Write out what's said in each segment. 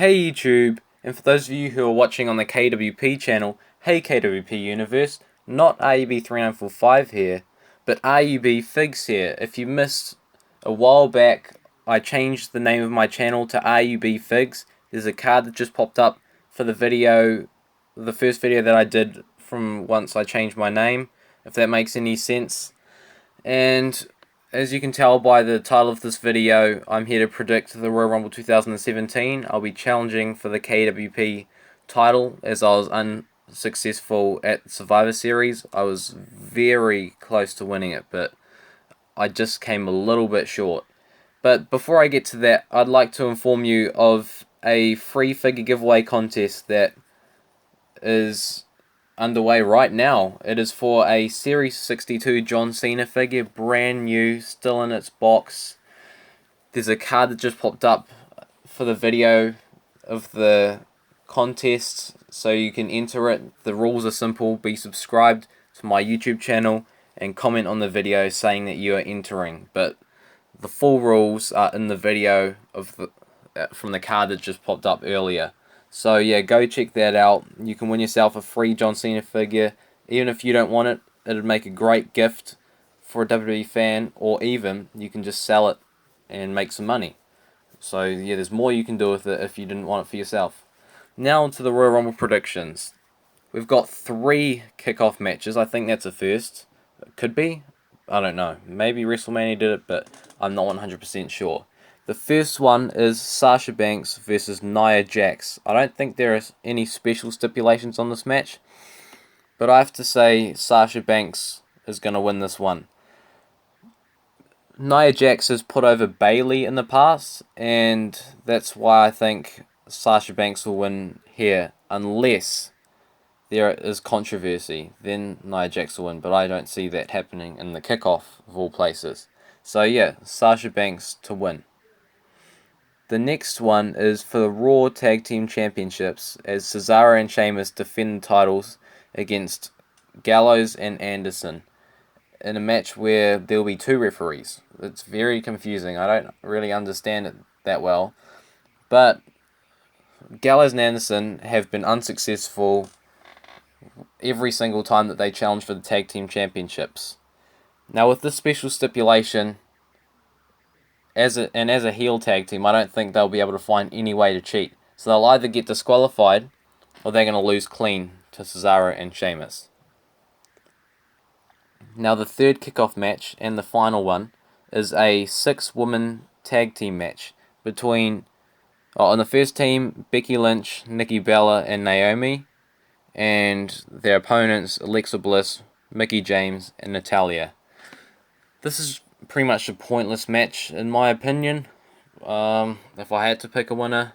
Hey YouTube, and for those of you who are watching on the KWP channel, hey KWP Universe, not RUB3945 here, but RUB Figs here. If you missed a while back, I changed the name of my channel to RUB Figs. There's a card that just popped up for the video, the first video that I did from once I changed my name, if that makes any sense. And as you can tell by the title of this video, I'm here to predict the Royal Rumble 2017. I'll be challenging for the KWP title as I was unsuccessful at Survivor Series. I was very close to winning it, but I just came a little bit short. But before I get to that, I'd like to inform you of a free figure giveaway contest that is underway right now. It is for a Series 62 John Cena figure, brand new, still in its box. There's a card that just popped up for the video of the contest, so you can enter it. The rules are simple: be subscribed to my YouTube channel and comment on the video saying that you are entering. But the full rules are in the video of the from the card that just popped up earlier. So yeah, go check that out. You can win yourself a free John Cena figure. Even if you don't want it, it'd make a great gift for a WWE fan, or even you can just sell it and make some money. So yeah, there's more you can do with it if you didn't want it for yourself. Now onto the Royal Rumble predictions. We've got 3 kickoff matches. I think that's a first. It could be. I don't know. Maybe WrestleMania did it, but I'm not 100% sure. The first one is Sasha Banks versus Nia Jax. I don't think there are any special stipulations on this match, but I have to say Sasha Banks is going to win this one. Nia Jax has put over Bayley in the past, and that's why I think Sasha Banks will win here, unless there is controversy. Then Nia Jax will win, but I don't see that happening in the kickoff of all places. So yeah, Sasha Banks to win. The next one is for the Raw Tag Team Championships, as Cesaro and Sheamus defend the titles against Gallows and Anderson in a match where there will be 2 referees. It's very confusing. I don't really understand it that well. But Gallows and Anderson have been unsuccessful every single time that they challenge for the Tag Team Championships. Now with this special stipulation, as a heel tag team, I don't think they'll be able to find any way to cheat. So they'll either get disqualified, or they're going to lose clean to Cesaro and Sheamus. Now the third kickoff match, and the final one, is a 6-woman tag team match between, on the first team, Becky Lynch, Nikki Bella, and Naomi, and their opponents, Alexa Bliss, Mickie James, and Natalya. This is pretty much a pointless match in my opinion. If I had to pick a winner,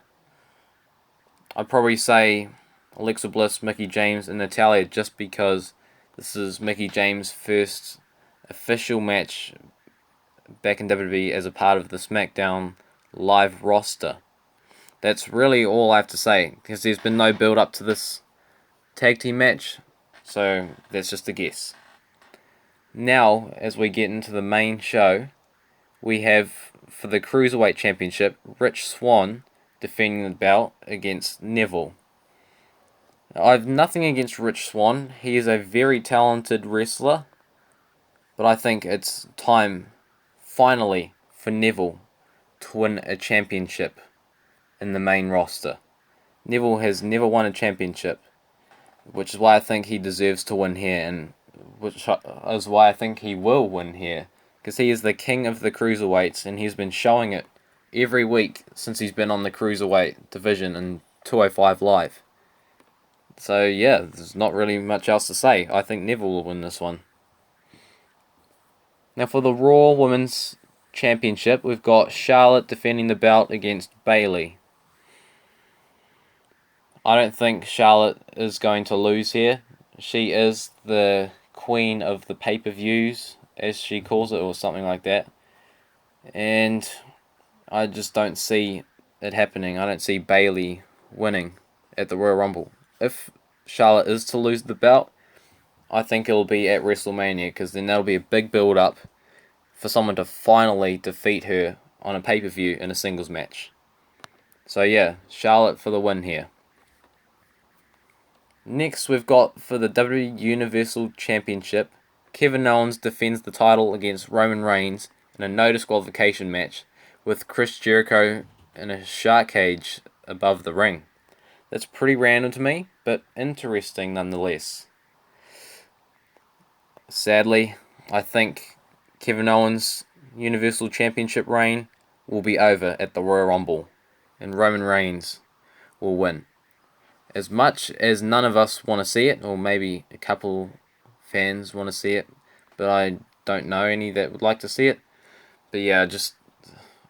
I'd probably say Alexa Bliss, Mickie James, and Natalya, just because this is Mickie James' first official match back in WWE as a part of the SmackDown live roster. That's really all I have to say, because there's been no build up to this tag team match, so that's just a guess. Now, as we get into the main show, we have, for the Cruiserweight Championship, Rich Swann defending the belt against Neville. I have nothing against Rich Swann. He is a very talented wrestler, but I think it's time, finally, for Neville to win a championship in the main roster. Neville has never won a championship, which is why I think he deserves to win here, and which is why I think he will win here, because he is the king of the cruiserweights, and he's been showing it every week since he's been on the cruiserweight division in 205 Live. So yeah, there's not really much else to say. I think Neville will win this one. Now for the Raw Women's Championship, we've got Charlotte defending the belt against Bayley. I don't think Charlotte is going to lose here. She is the queen of the pay-per-views, as she calls it, or something like that. And I just don't see it happening. I don't see Bayley winning at the Royal Rumble. If Charlotte is to lose the belt, I think it'll be at WrestleMania, because then that'll be a big build-up for someone to finally defeat her on a pay-per-view in a singles match. So yeah, Charlotte for the win here. Next, we've got for the WWE Universal Championship, Kevin Owens defends the title against Roman Reigns in a no disqualification match with Chris Jericho in a shark cage above the ring. That's pretty random to me, but interesting nonetheless. Sadly, I think Kevin Owens' Universal Championship reign will be over at the Royal Rumble, and Roman Reigns will win. As much as none of us want to see it, or maybe a couple fans want to see it, but I don't know any that would like to see it. But yeah,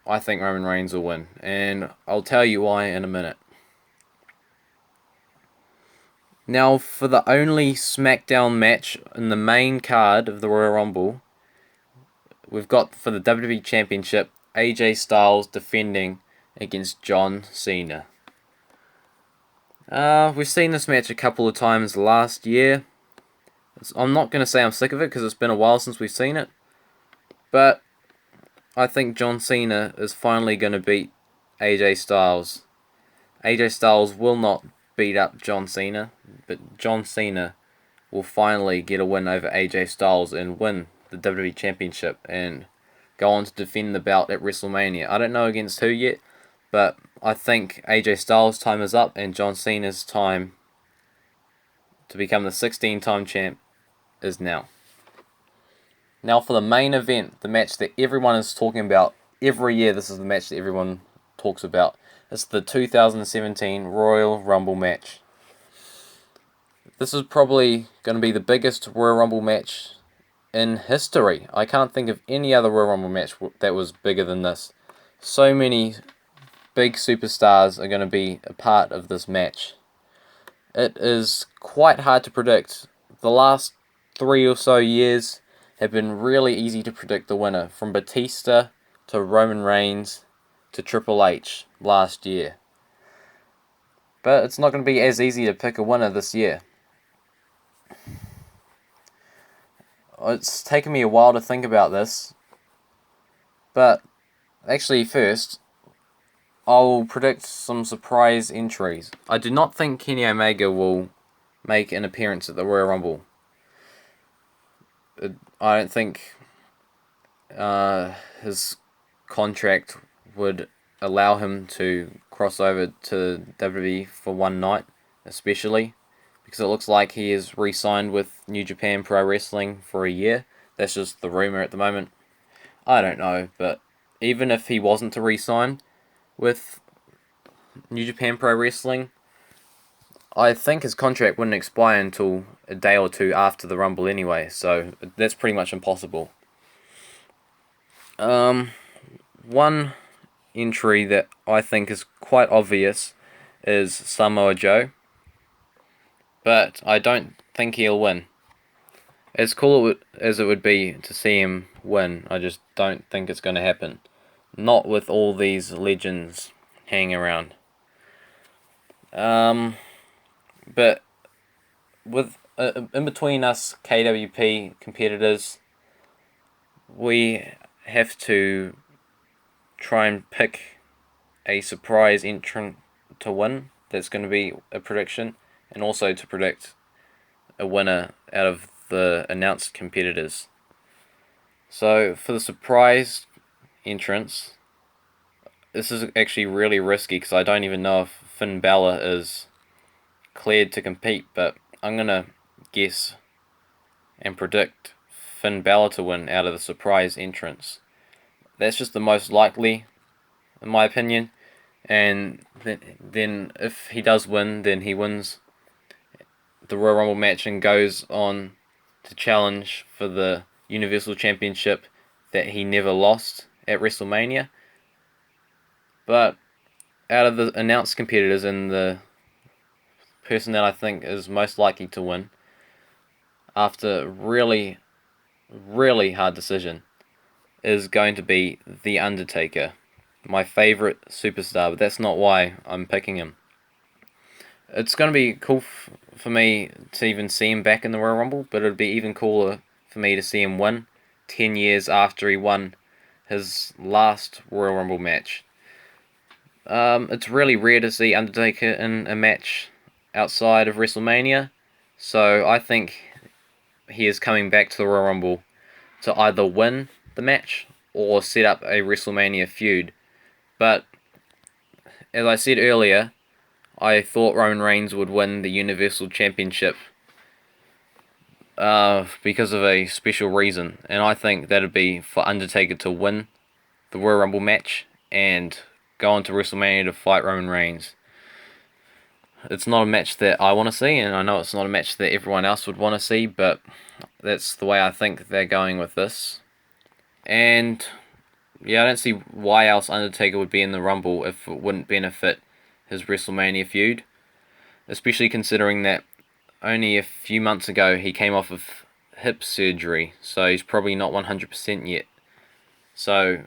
I think Roman Reigns will win, and I'll tell you why in a minute. Now, for the only SmackDown match in the main card of the Royal Rumble, we've got for the WWE Championship, AJ Styles defending against John Cena. We've seen this match a couple of times last year. I'm not going to say I'm sick of it because it's been a while since we've seen it. But I think John Cena is finally going to beat AJ Styles. AJ Styles will not beat up John Cena, but John Cena will finally get a win over AJ Styles and win the WWE Championship and go on to defend the belt at WrestleMania. I don't know against who yet, but I think AJ Styles' time is up and John Cena's time to become the 16-time champ is now. Now for the main event, the match that everyone is talking about every year. This is the match that everyone talks about. It's the 2017 Royal Rumble match. This is probably going to be the biggest Royal Rumble match in history. I can't think of any other Royal Rumble match that was bigger than this. So many big superstars are going to be a part of this match. It is quite hard to predict. The last 3 or so years have been really easy to predict the winner, from Batista to Roman Reigns to Triple H last year. But it's not going to be as easy to pick a winner this year. It's taken me a while to think about this, but actually first, I'll predict some surprise entries. I do not think Kenny Omega will make an appearance at the Royal Rumble. I don't think his contract would allow him to cross over to WWE for one night, especially because it looks like he is re-signed with New Japan Pro Wrestling for a year. That's just the rumor at the moment. I don't know, but even if he wasn't to re-sign with New Japan Pro Wrestling, I think his contract wouldn't expire until a day or two after the Rumble anyway, so that's pretty much impossible. One entry that I think is quite obvious is Samoa Joe, but I don't think he'll win. As cool as it would be to see him win, I just don't think it's going to happen. Not with all these legends hanging around. But with in between us KWP competitors, we have to try and pick a surprise entrant to win. That's going to be a prediction, and also to predict a winner out of the announced competitors. So for the surprise entrants, this is actually really risky because I don't even know if Finn Balor is cleared to compete, but I'm going to guess and predict Finn Balor to win out of the surprise entrants. That's just the most likely, in my opinion, and then if he does win, then he wins the Royal Rumble match and goes on to challenge for the Universal Championship that he never lost at WrestleMania. But out of the announced competitors and the person that I think is most likely to win, after a really, really hard decision, is going to be The Undertaker. My favourite superstar, but that's not why I'm picking him. It's going to be cool for me to even see him back in the Royal Rumble, but it would be even cooler for me to see him win 10 years after he won his last Royal Rumble match. It's really rare to see Undertaker in a match outside of WrestleMania, so I think he is coming back to the Royal Rumble to either win the match or set up a WrestleMania feud. But as I said earlier, I thought Roman Reigns would win the Universal Championship because of a special reason, and I think that'd be for Undertaker to win the Royal Rumble match and go on to WrestleMania to fight Roman Reigns. It's not a match that I want to see, and I know it's not a match that everyone else would want to see, but that's the way I think they're going with this. And yeah, I don't see why else Undertaker would be in the Rumble if it wouldn't benefit his WrestleMania feud, especially considering that only a few months ago he came off of hip surgery, so he's probably not 100% yet. So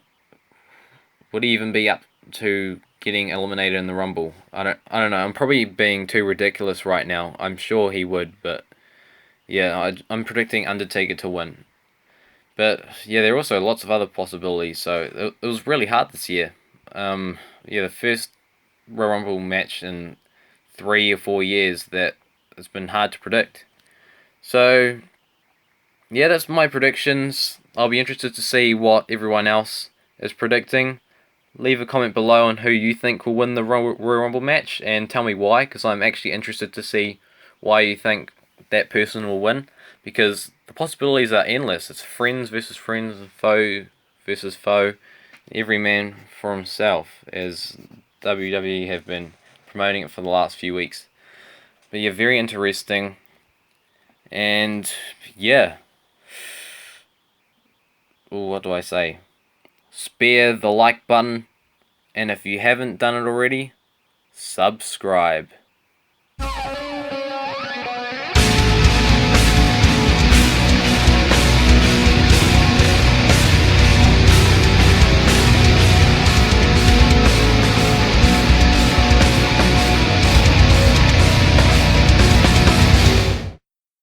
would he even be up to getting eliminated in the Rumble? I don't know. I'm probably being too ridiculous right now. I'm sure he would, but yeah, I'm predicting Undertaker to win. But yeah, there are also lots of other possibilities. So it was really hard this year. Yeah, the first Royal Rumble match in 3 or 4 years that it's been hard to predict. So yeah, that's my predictions. I'll be interested to see what everyone else is predicting. Leave a comment below on who you think will win the Royal Rumble match and tell me why, because I'm actually interested to see why you think that person will win, because the possibilities are endless. It's friends versus friends, foe versus foe, every man for himself, as WWE have been promoting it for the last few weeks. But yeah, very interesting. And yeah, what do I say? Spare the like button, and if you haven't done it already, subscribe.